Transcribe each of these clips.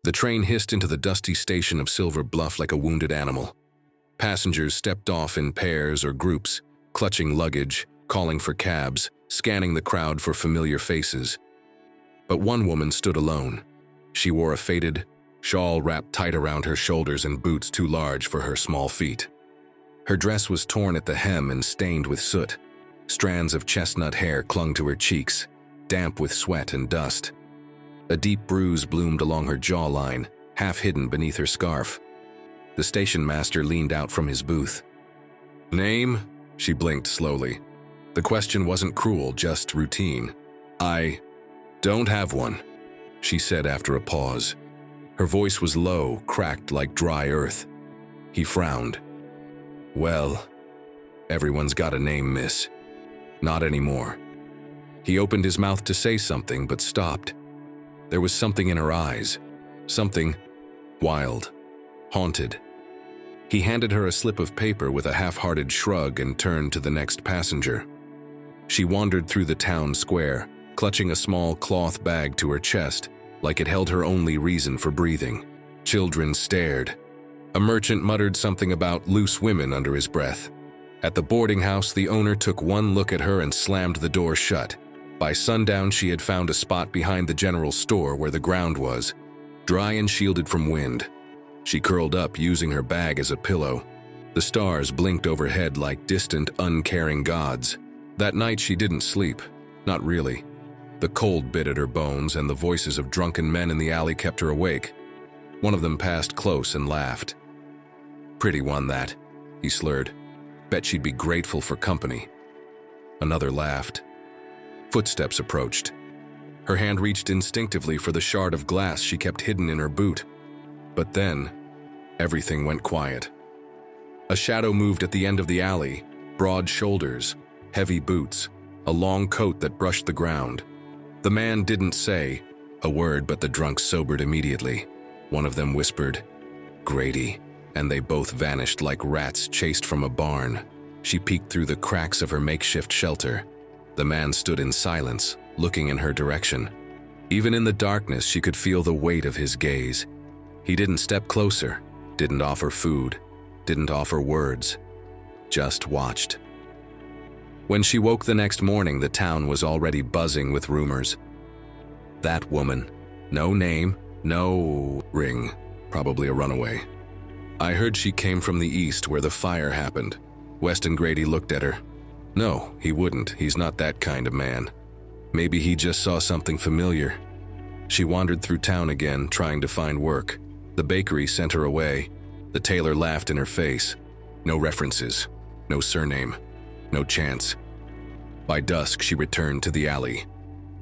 The train hissed into the dusty station of Silver Bluff like a wounded animal. Passengers stepped off in pairs or groups, clutching luggage, calling for cabs, scanning the crowd for familiar faces. But one woman stood alone. She wore a faded shawl wrapped tight around her shoulders and boots too large for her small feet. Her dress was torn at the hem and stained with soot. Strands of chestnut hair clung to her cheeks, damp with sweat and dust. A deep bruise bloomed along her jawline, half hidden beneath her scarf. The station master leaned out from his booth. "Name?" She blinked slowly. The question wasn't cruel, just routine. "I don't have one," she said after a pause. Her voice was low, cracked like dry earth. He frowned. "Well, everyone's got a name, miss. Not anymore." He opened his mouth to say something, but stopped. There was something in her eyes. Something wild, haunted. He handed her a slip of paper with a half-hearted shrug and turned to the next passenger. She wandered through the town square, clutching a small cloth bag to her chest, like it held her only reason for breathing. Children stared. A merchant muttered something about loose women under his breath. At the boarding house, the owner took one look at her and slammed the door shut. By sundown, she had found a spot behind the general store where the ground was, dry and shielded from wind. She curled up, using her bag as a pillow. The stars blinked overhead like distant, uncaring gods. That night she didn't sleep. Not really. The cold bit at her bones, and the voices of drunken men in the alley kept her awake. One of them passed close and laughed. "Pretty one, that," he slurred. "Bet she'd be grateful for company." Another laughed. Footsteps approached. Her hand reached instinctively for the shard of glass she kept hidden in her boot. But then, everything went quiet. A shadow moved at the end of the alley, broad shoulders, heavy boots, a long coat that brushed the ground. The man didn't say a word, but the drunks sobered immediately. One of them whispered, "Grady," and they both vanished like rats chased from a barn. She peeked through the cracks of her makeshift shelter. The man stood in silence, looking in her direction. Even in the darkness, she could feel the weight of his gaze. He didn't step closer, didn't offer food, didn't offer words, just watched. When she woke the next morning, the town was already buzzing with rumors. That woman, no name, no ring, probably a runaway. "I heard she came from the east where the fire happened." Weston Grady looked at her. No, he wouldn't. He's not that kind of man. Maybe he just saw something familiar. She wandered through town again, trying to find work. The bakery sent her away. The tailor laughed in her face. No references, no surname, no chance. By dusk, she returned to the alley.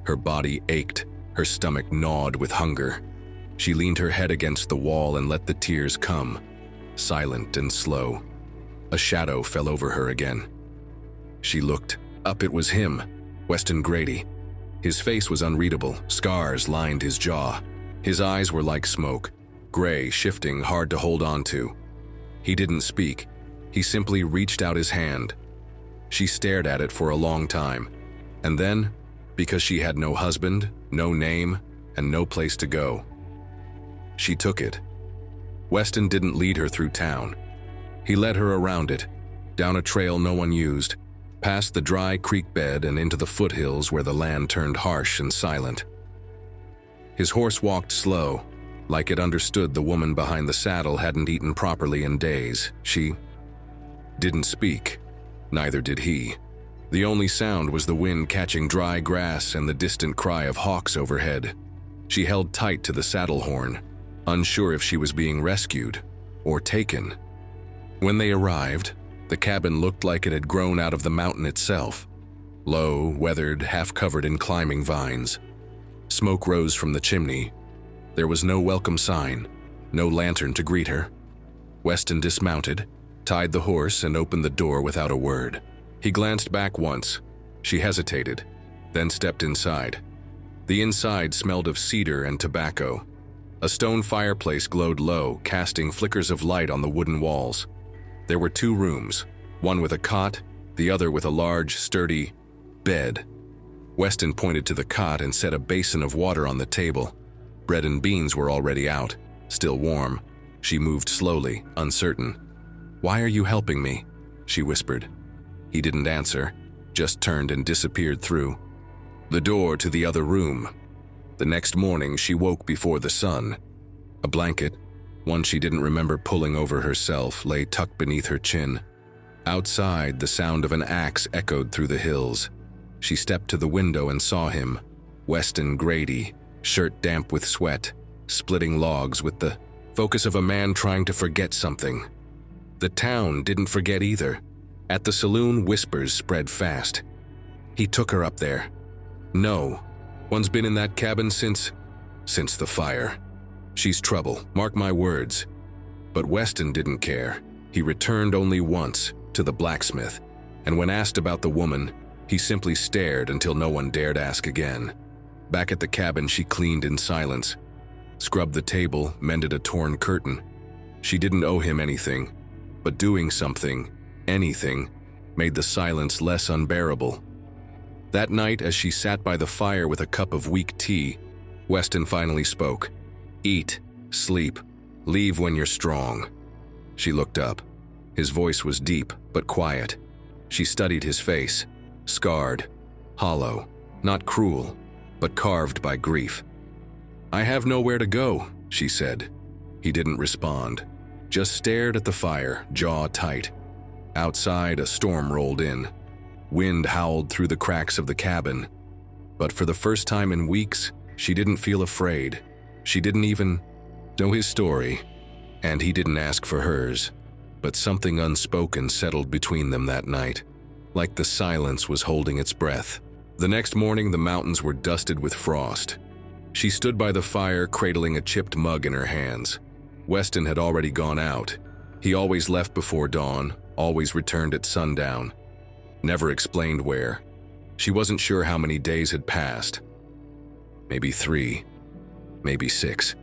Her body ached, her stomach gnawed with hunger. She leaned her head against the wall and let the tears come, silent and slow. A shadow fell over her again. She looked up. It was him, Weston Grady. His face was unreadable. Scars lined his jaw. His eyes were like smoke, gray, shifting, hard to hold on to. He didn't speak. He simply reached out his hand. She stared at it for a long time. And then, because she had no husband, no name, and no place to go, she took it. Weston didn't lead her through town. He led her around it, down a trail no one used, past the dry creek bed and into the foothills where the land turned harsh and silent. His horse walked slow, like it understood the woman behind the saddle hadn't eaten properly in days. She didn't speak. Neither did he. The only sound was the wind catching dry grass and the distant cry of hawks overhead. She held tight to the saddle horn, unsure if she was being rescued or taken. When they arrived, the cabin looked like it had grown out of the mountain itself. Low, weathered, half-covered in climbing vines. Smoke rose from the chimney. There was no welcome sign, no lantern to greet her. Weston dismounted, tied the horse, and opened the door without a word. He glanced back once. She hesitated, then stepped inside. The inside smelled of cedar and tobacco. A stone fireplace glowed low, casting flickers of light on the wooden walls. There were two rooms, one with a cot, the other with a large, sturdy bed. Weston pointed to the cot and set a basin of water on the table. Bread and beans were already out, still warm. She moved slowly, uncertain. "Why are you helping me?" she whispered. He didn't answer, just turned and disappeared through the door to the other room. The next morning, she woke before the sun. A blanket, one she didn't remember pulling over herself, lay tucked beneath her chin. Outside, the sound of an axe echoed through the hills. She stepped to the window and saw him, Weston Grady, shirt damp with sweat, splitting logs with the focus of a man trying to forget something. The town didn't forget either. At the saloon, whispers spread fast. He took her up there. No, one's been in that cabin since the fire. She's trouble, mark my words. But Weston didn't care. He returned only once, to the blacksmith, and when asked about the woman, he simply stared until no one dared ask again. Back at the cabin, she cleaned in silence, scrubbed the table, mended a torn curtain. She didn't owe him anything, but doing something, anything, made the silence less unbearable. That night, as she sat by the fire with a cup of weak tea, Weston finally spoke. "Eat, sleep, leave when you're strong." She looked up. His voice was deep, but quiet. She studied his face, scarred, hollow, not cruel, but carved by grief. "I have nowhere to go," she said. He didn't respond, just stared at the fire, jaw tight. Outside, a storm rolled in. Wind howled through the cracks of the cabin. But for the first time in weeks, she didn't feel afraid. She didn't even know his story, and he didn't ask for hers. But something unspoken settled between them that night, like the silence was holding its breath. The next morning, the mountains were dusted with frost. She stood by the fire, cradling a chipped mug in her hands. Weston had already gone out. He always left before dawn, always returned at sundown. Never explained where. She wasn't sure how many days had passed. Maybe 3, maybe 6.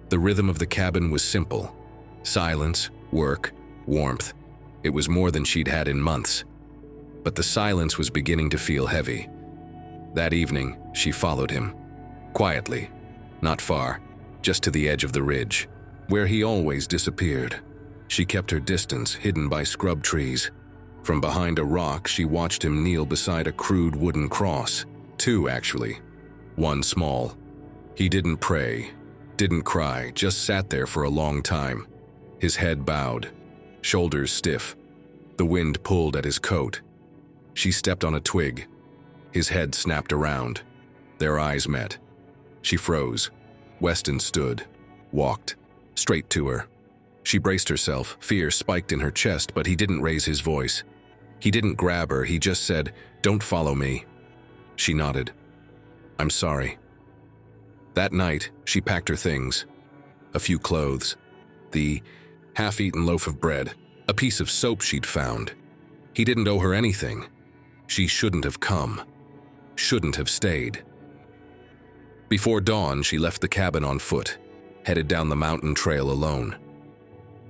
The rhythm of the cabin was simple. Silence, work, warmth. It was more than she'd had in months. But the silence was beginning to feel heavy. That evening, she followed him. Quietly. Not far. Just to the edge of the ridge, where he always disappeared. She kept her distance, hidden by scrub trees. From behind a rock, she watched him kneel beside a crude wooden cross. 2, actually. One small. He didn't pray, didn't cry, just sat there for a long time. His head bowed, shoulders stiff. The wind pulled at his coat. She stepped on a twig. His head snapped around. Their eyes met. She froze. Weston stood, walked, straight to her. She braced herself, fear spiked in her chest, but he didn't raise his voice. He didn't grab her, he just said, "Don't follow me." She nodded. "I'm sorry." That night, she packed her things. A few clothes, the half-eaten loaf of bread, a piece of soap she'd found. He didn't owe her anything. She shouldn't have come. Shouldn't have stayed. Before dawn, she left the cabin on foot, headed down the mountain trail alone.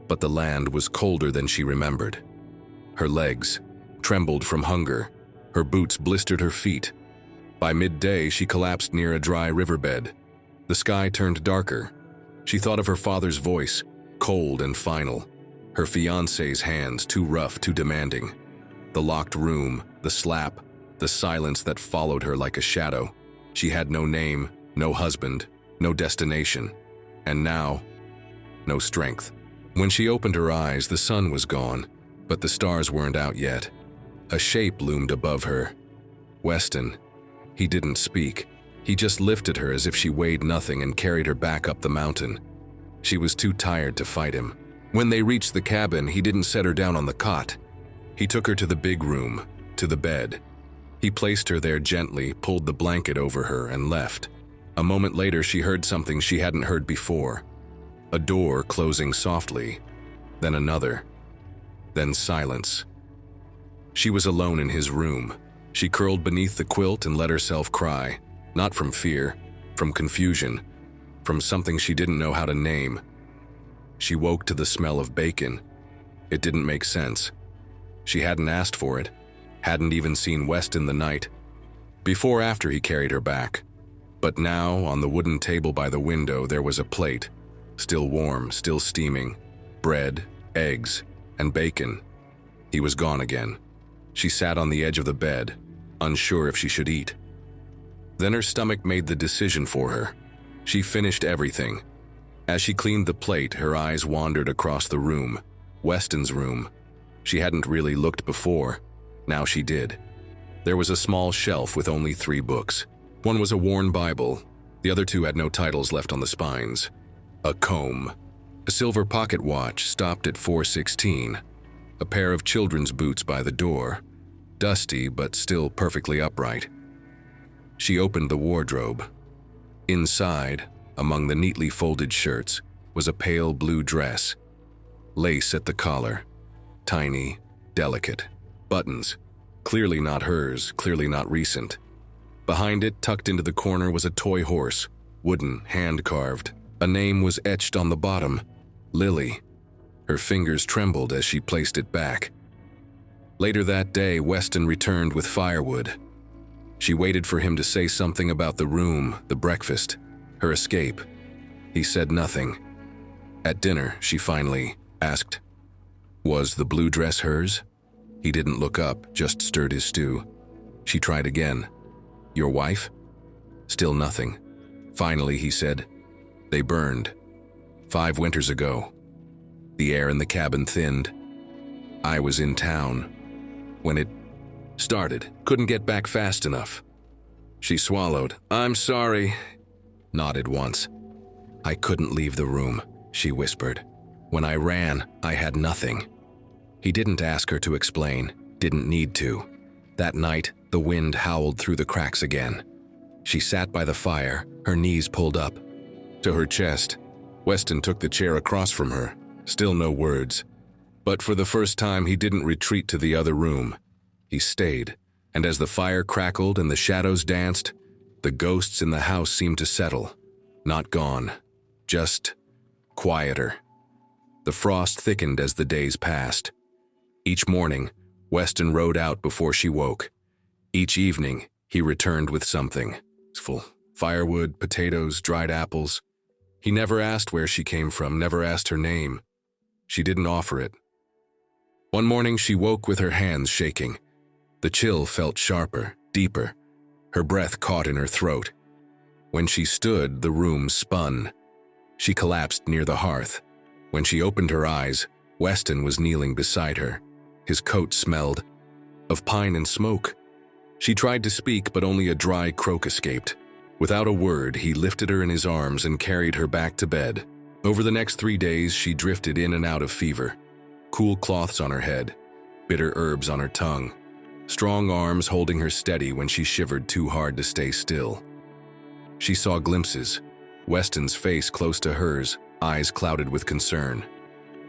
But the land was colder than she remembered. Her legs trembled from hunger. Her boots blistered her feet. By midday, she collapsed near a dry riverbed. The sky turned darker. She thought of her father's voice, cold and final. Her fiancé's hands, too rough, too demanding. The locked room, the slap, the silence that followed her like a shadow. She had no name, no husband, no destination. And now, no strength. When she opened her eyes, the sun was gone, but the stars weren't out yet. A shape loomed above her. Weston. He didn't speak. He just lifted her as if she weighed nothing and carried her back up the mountain. She was too tired to fight him. When they reached the cabin, he didn't set her down on the cot. He took her to the big room, to the bed. He placed her there gently, pulled the blanket over her, and left. A moment later, she heard something she hadn't heard before. A door closing softly, then another, then silence. She was alone in his room. She curled beneath the quilt and let herself cry, not from fear, from confusion, from something she didn't know how to name. She woke to the smell of bacon. It didn't make sense. She hadn't asked for it, hadn't even seen Weston the night before after he carried her back. But now, on the wooden table by the window, there was a plate, still warm, still steaming, bread, eggs, and bacon. He was gone again. She sat on the edge of the bed, unsure if she should eat. Then her stomach made the decision for her. She finished everything. As she cleaned the plate, her eyes wandered across the room, Weston's room. She hadn't really looked before. Now she did. There was a small shelf with only 3 books. One was a worn Bible. The other 2 had no titles left on the spines. A comb. A silver pocket watch stopped at 4:16. A pair of children's boots by the door. Dusty, but still perfectly upright. She opened the wardrobe. Inside, among the neatly folded shirts, was a pale blue dress. Lace at the collar. Tiny, delicate. Buttons. Clearly not hers, clearly not recent. Behind it, tucked into the corner, was a toy horse, wooden, hand-carved. A name was etched on the bottom, Lily. Her fingers trembled as she placed it back. Later that day, Weston returned with firewood. She waited for him to say something about the room, the breakfast, her escape. He said nothing. At dinner, she finally asked, "Was the blue dress hers?" He didn't look up, just stirred his stew. She tried again. "Your wife?" Still nothing. Finally, he said, "They burned. 5 winters ago." The air in the cabin thinned. "I was in town when it started. Couldn't get back fast enough." She swallowed. "I'm sorry." Nodded once. "I couldn't leave the room," she whispered. "When I ran, I had nothing." He didn't ask her to explain, didn't need to. That night, the wind howled through the cracks again. She sat by the fire, her knees pulled up to her chest. Weston took the chair across from her. Still no words. But for the first time, he didn't retreat to the other room. He stayed, and as the fire crackled and the shadows danced, the ghosts in the house seemed to settle. Not gone, just quieter. The frost thickened as the days passed. Each morning, Weston rode out before she woke. Each evening, he returned with something. Full firewood, potatoes, dried apples. He never asked where she came from, never asked her name. She didn't offer it. One morning, she woke with her hands shaking. The chill felt sharper, deeper. Her breath caught in her throat. When she stood, the room spun. She collapsed near the hearth. When she opened her eyes, Weston was kneeling beside her. His coat smelled of pine and smoke. She tried to speak, but only a dry croak escaped. Without a word, he lifted her in his arms and carried her back to bed. Over the next 3 days, she drifted in and out of fever. Cool cloths on her head, bitter herbs on her tongue, strong arms holding her steady when she shivered too hard to stay still. She saw glimpses, Weston's face close to hers, eyes clouded with concern.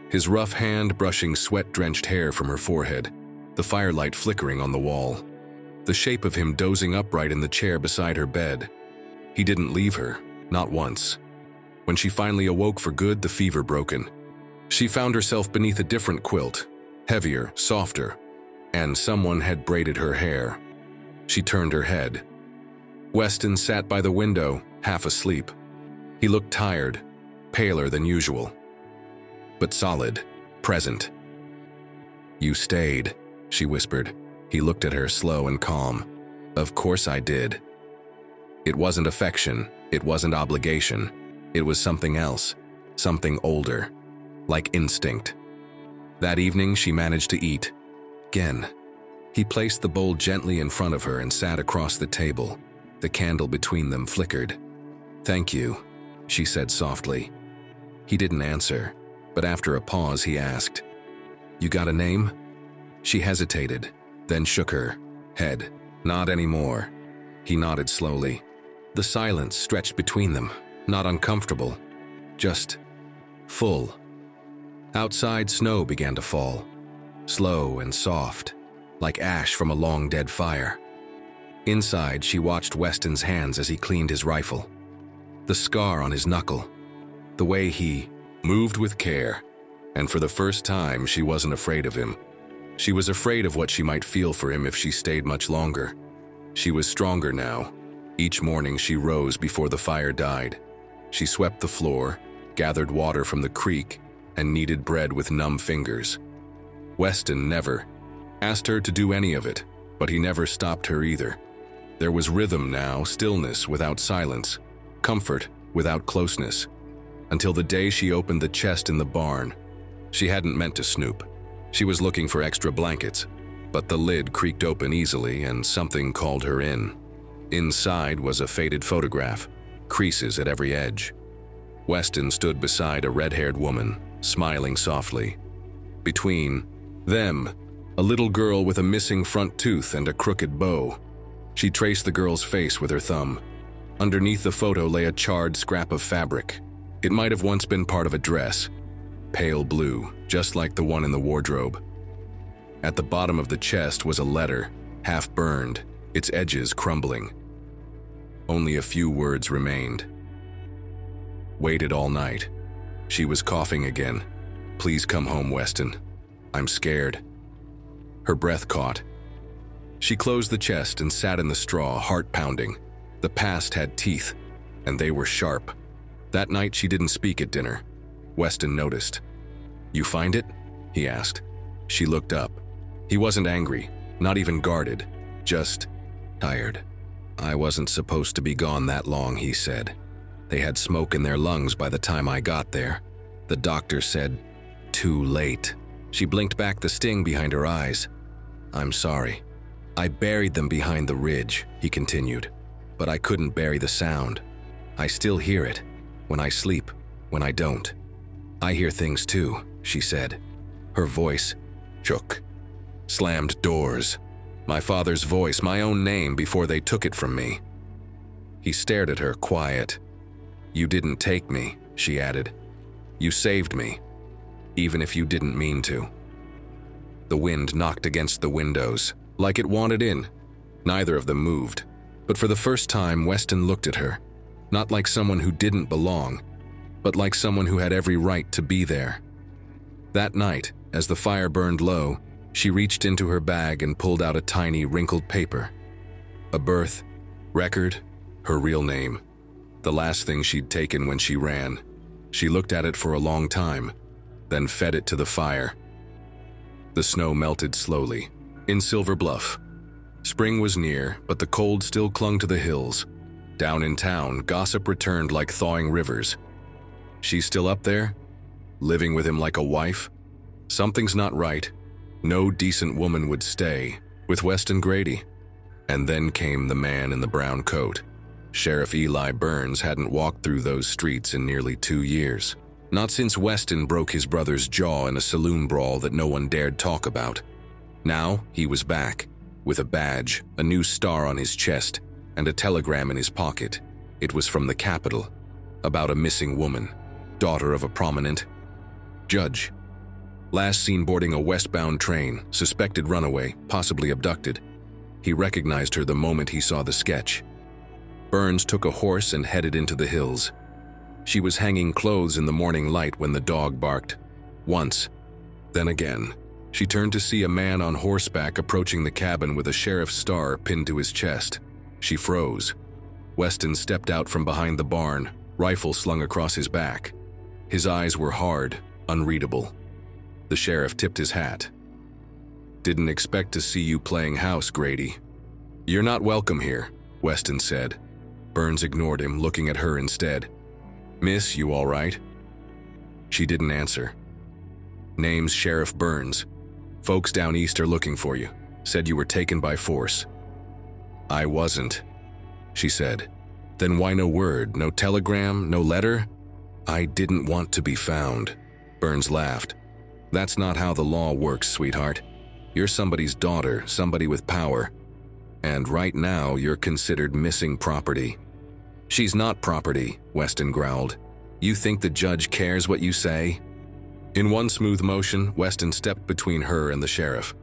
His rough hand brushing sweat-drenched hair from her forehead, the firelight flickering on the wall. The shape of him dozing upright in the chair beside her bed. He didn't leave her, not once. When she finally awoke for good, the fever broken. She found herself beneath a different quilt, heavier, softer, and someone had braided her hair. She turned her head. Weston sat by the window, half asleep. He looked tired, paler than usual, but solid, present. "You stayed," she whispered. He looked at her, slow and calm. "Of course I did." It wasn't affection, it wasn't obligation. It was something else, something older, like instinct. That evening, she managed to eat. Again. He placed the bowl gently in front of her and sat across the table. The candle between them flickered. "Thank you," she said softly. He didn't answer, but after a pause, he asked, "You got a name?" She hesitated, then shook her head. "Not anymore." He nodded slowly. The silence stretched between them, not uncomfortable, just full. Outside, snow began to fall, slow and soft, like ash from a long dead fire. Inside, she watched Weston's hands as he cleaned his rifle. The scar on his knuckle, the way he moved with care, and for the first time, she wasn't afraid of him. She was afraid of what she might feel for him if she stayed much longer. She was stronger now, Each morning she rose before the fire died. She swept the floor, gathered water from the creek, and kneaded bread with numb fingers. Weston never asked her to do any of it, but he never stopped her either. There was rhythm now, stillness without silence, comfort without closeness, until the day she opened the chest in the barn. She hadn't meant to snoop. She was looking for extra blankets, but the lid creaked open easily and something called her in. Inside was a faded photograph, creases at every edge. Weston stood beside a red-haired woman, smiling softly. Between them, a little girl with a missing front tooth and a crooked bow. She traced the girl's face with her thumb. Underneath the photo lay a charred scrap of fabric. It might have once been part of a dress, pale blue, just like the one in the wardrobe. At the bottom of the chest was a letter, half burned, its edges crumbling. Only a few words remained. Waited all night. She was coughing again. Please come home, Weston. I'm scared. Her breath caught. She closed the chest and sat in the straw, heart pounding. The past had teeth, and they were sharp. That night she didn't speak at dinner. Weston noticed. You find it? He asked. She looked up. He wasn't angry, not even guarded, just tired. I wasn't supposed to be gone that long, he said. They had smoke in their lungs by the time I got there. The doctor said, too late. She blinked back the sting behind her eyes. I'm sorry. I buried them behind the ridge, he continued. But I couldn't bury the sound. I still hear it, when I sleep, when I don't. I hear things too, she said. Her voice shook. Slammed doors. My father's voice, my own name before they took it from me. He stared at her, quiet. You didn't take me, she added. You saved me, even if you didn't mean to. The wind knocked against the windows, like it wanted in. Neither of them moved. But for the first time, Weston looked at her, not like someone who didn't belong, but like someone who had every right to be there. That night, as the fire burned low, she reached into her bag and pulled out a tiny, wrinkled paper. A birth record, her real name. The last thing she'd taken when she ran. She looked at it for a long time, then fed it to the fire. The snow melted slowly. In Silver Bluff. Spring was near, but the cold still clung to the hills. Down in town, gossip returned like thawing rivers. She's still up there? Living with him like a wife? Something's not right. No decent woman would stay with Weston Grady. And then came the man in the brown coat. Sheriff Eli Burns hadn't walked through those streets in nearly 2 years. Not since Weston broke his brother's jaw in a saloon brawl that no one dared talk about. Now he was back, with a badge, a new star on his chest, and a telegram in his pocket. It was from the capital, about a missing woman, daughter of a prominent judge. Last seen boarding a westbound train, suspected runaway, possibly abducted. He recognized her the moment he saw the sketch. Burns took a horse and headed into the hills. She was hanging clothes in the morning light when the dog barked. Once, then again. She turned to see a man on horseback approaching the cabin with a sheriff's star pinned to his chest. She froze. Weston stepped out from behind the barn, rifle slung across his back. His eyes were hard, unreadable. The sheriff tipped his hat. Didn't expect to see you playing house, Grady. You're not welcome here, Weston said. Burns ignored him, looking at her instead. Miss, you all right? She didn't answer. Name's Sheriff Burns. Folks down east are looking for you. Said you were taken by force. I wasn't, she said. Then why no word, no telegram, no letter? I didn't want to be found. Burns laughed. That's not how the law works, sweetheart. You're somebody's daughter, somebody with power. And right now, you're considered missing property. She's not property, Weston growled. You think the judge cares what you say? In one smooth motion, Weston stepped between her and the sheriff.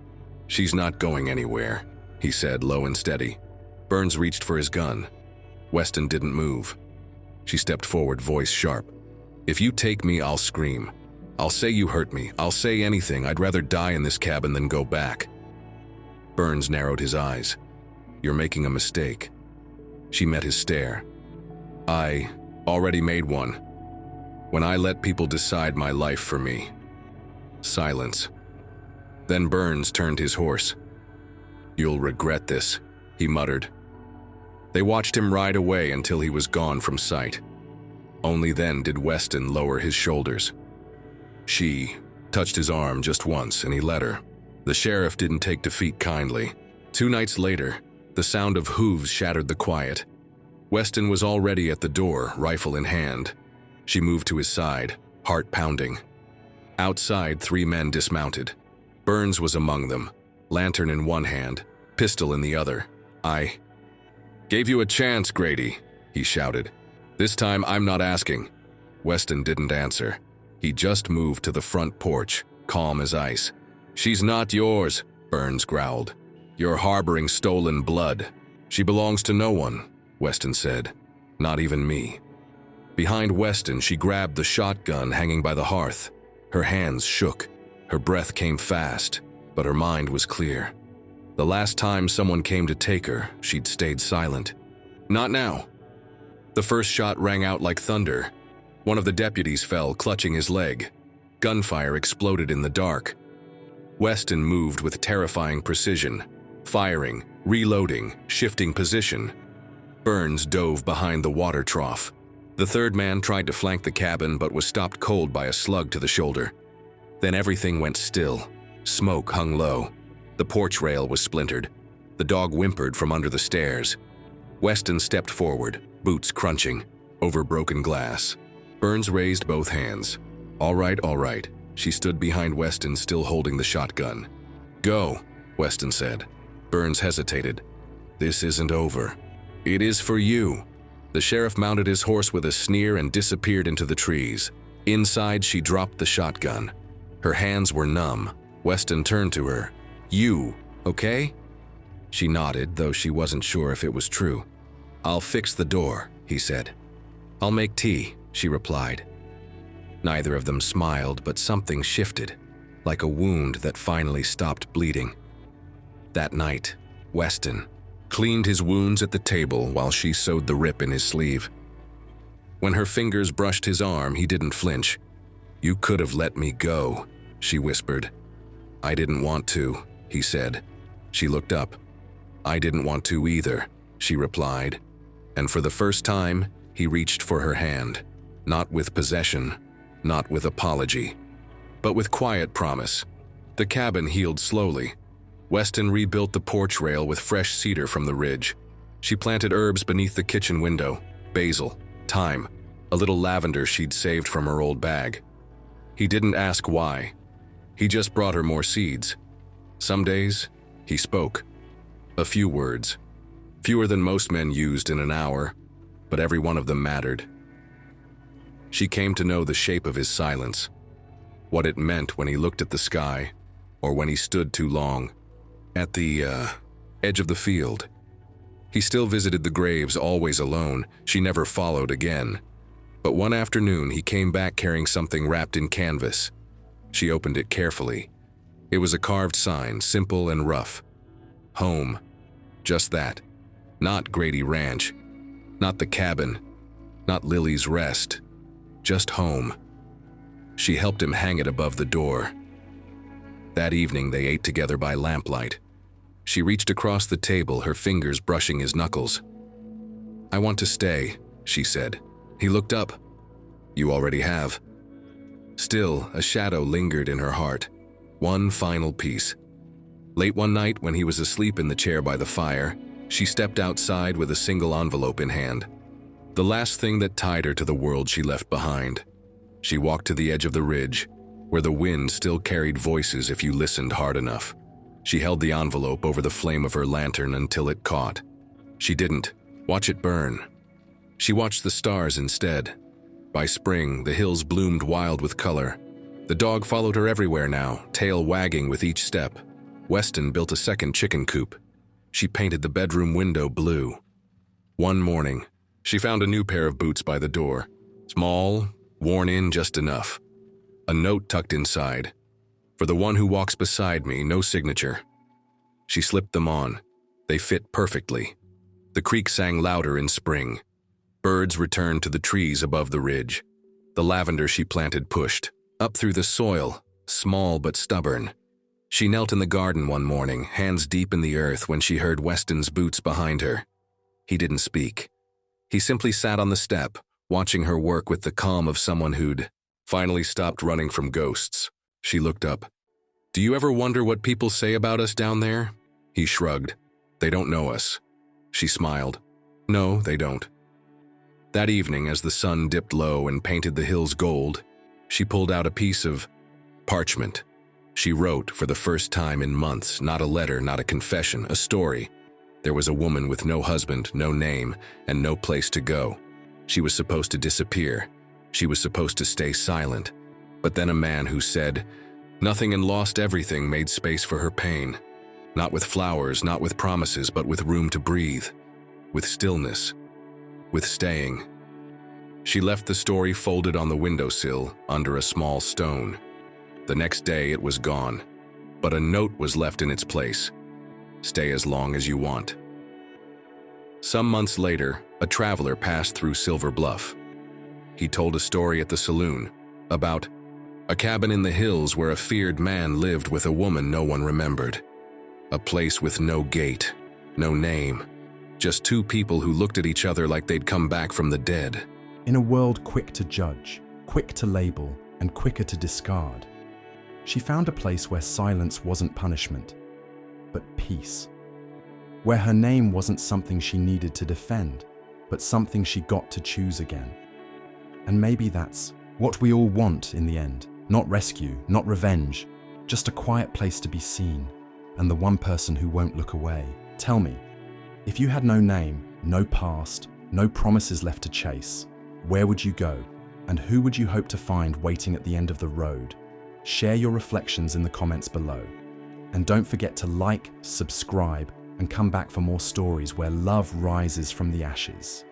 She's not going anywhere, he said, low and steady. Burns reached for his gun. Weston didn't move. She stepped forward, voice sharp. If you take me, I'll scream. I'll say you hurt me. I'll say anything. I'd rather die in this cabin than go back. Burns narrowed his eyes. You're making a mistake. She met his stare. I already made one. When I let people decide my life for me. Silence. Then Burns turned his horse. "You'll regret this," he muttered. They watched him ride away until he was gone from sight. Only then did Weston lower his shoulders. She touched his arm just once, and he let her. The sheriff didn't take defeat kindly. 2 nights later, the sound of hooves shattered the quiet. Weston was already at the door, rifle in hand. She moved to his side, heart pounding. Outside, 3 men dismounted. Burns was among them, lantern in one hand, pistol in the other. "I gave you a chance, Grady," he shouted. "This time I'm not asking." Weston didn't answer. He just moved to the front porch, calm as ice. "She's not yours," Burns growled. "You're harboring stolen blood." "She belongs to no one," Weston said. "Not even me." Behind Weston, she grabbed the shotgun hanging by the hearth. Her hands shook. Her breath came fast, but her mind was clear. The last time someone came to take her, she'd stayed silent. Not now. The first shot rang out like thunder. One of the deputies fell, clutching his leg. Gunfire exploded in the dark. Weston moved with terrifying precision, firing, reloading, shifting position. Burns dove behind the water trough. The third man tried to flank the cabin but was stopped cold by a slug to the shoulder. Then everything went still. Smoke hung low. The porch rail was splintered. The dog whimpered from under the stairs. Weston stepped forward, boots crunching, over broken glass. Burns raised both hands. All right. She stood behind Weston, still holding the shotgun. "Go," Weston said. Burns hesitated. "This isn't over." "It is for you." The sheriff mounted his horse with a sneer and disappeared into the trees. Inside, she dropped the shotgun. Her hands were numb. Weston turned to her. "You, okay?" She nodded, though she wasn't sure if it was true. "I'll fix the door," he said. "I'll make tea," she replied. Neither of them smiled, but something shifted, like a wound that finally stopped bleeding. That night, Weston cleaned his wounds at the table while she sewed the rip in his sleeve. When her fingers brushed his arm, he didn't flinch. "You could have let me go," she whispered. "I didn't want to," he said. She looked up. "I didn't want to either," she replied. And for the first time, he reached for her hand, not with possession, not with apology, but with quiet promise. The cabin healed slowly. Weston rebuilt the porch rail with fresh cedar from the ridge. She planted herbs beneath the kitchen window, basil, thyme, a little lavender she'd saved from her old bag. He didn't ask why. He just brought her more seeds. Some days, he spoke. A few words. Fewer than most men used in an hour, but every one of them mattered. She came to know the shape of his silence, what it meant when he looked at the sky, or when he stood too long. At the edge of the field. He still visited the graves, always alone. She never followed again. But one afternoon, he came back carrying something wrapped in canvas. She opened it carefully. It was a carved sign, simple and rough. Home. Just that. Not Grady Ranch. Not the cabin. Not Lily's Rest. Just home. She helped him hang it above the door. That evening, they ate together by lamplight. She reached across the table, her fingers brushing his knuckles. "I want to stay," she said. He looked up. "You already have." Still, a shadow lingered in her heart. One final piece. Late one night, when he was asleep in the chair by the fire, she stepped outside with a single envelope in hand. The last thing that tied her to the world she left behind. She walked to the edge of the ridge, where the wind still carried voices if you listened hard enough. She held the envelope over the flame of her lantern until it caught. She didn't watch it burn. She watched the stars instead. By spring, the hills bloomed wild with color. The dog followed her everywhere now, tail wagging with each step. Weston built a second chicken coop. She painted the bedroom window blue. One morning, she found a new pair of boots by the door. Small, worn in just enough. A note tucked inside. "For the one who walks beside me, no signature." She slipped them on. They fit perfectly. The creek sang louder in spring. Birds returned to the trees above the ridge. The lavender she planted pushed, up through the soil, small but stubborn. She knelt in the garden one morning, hands deep in the earth, when she heard Weston's boots behind her. He didn't speak. He simply sat on the step, watching her work with the calm of someone who'd finally stopped running from ghosts. She looked up. "Do you ever wonder what people say about us down there?" He shrugged. "They don't know us." She smiled. "No, they don't." That evening, as the sun dipped low and painted the hills gold, she pulled out a piece of parchment. She wrote, for the first time in months, not a letter, not a confession, a story. There was a woman with no husband, no name, and no place to go. She was supposed to disappear. She was supposed to stay silent. But then a man who said nothing and lost everything made space for her pain. Not with flowers, not with promises, but with room to breathe. With stillness. With staying. She left the story folded on the windowsill under a small stone. The next day it was gone, but a note was left in its place. "Stay as long as you want." Some months later, a traveler passed through Silver Bluff. He told a story at the saloon about a cabin in the hills where a feared man lived with a woman no one remembered. A place with no gate, no name, just two people who looked at each other like they'd come back from the dead. In a world quick to judge, quick to label, and quicker to discard, she found a place where silence wasn't punishment, but peace. Where her name wasn't something she needed to defend, but something she got to choose again. And maybe that's what we all want in the end. Not rescue, not revenge, just a quiet place to be seen, and the one person who won't look away. Tell me, if you had no name, no past, no promises left to chase, where would you go? And who would you hope to find waiting at the end of the road? Share your reflections in the comments below. And don't forget to like, subscribe, and come back for more stories where love rises from the ashes.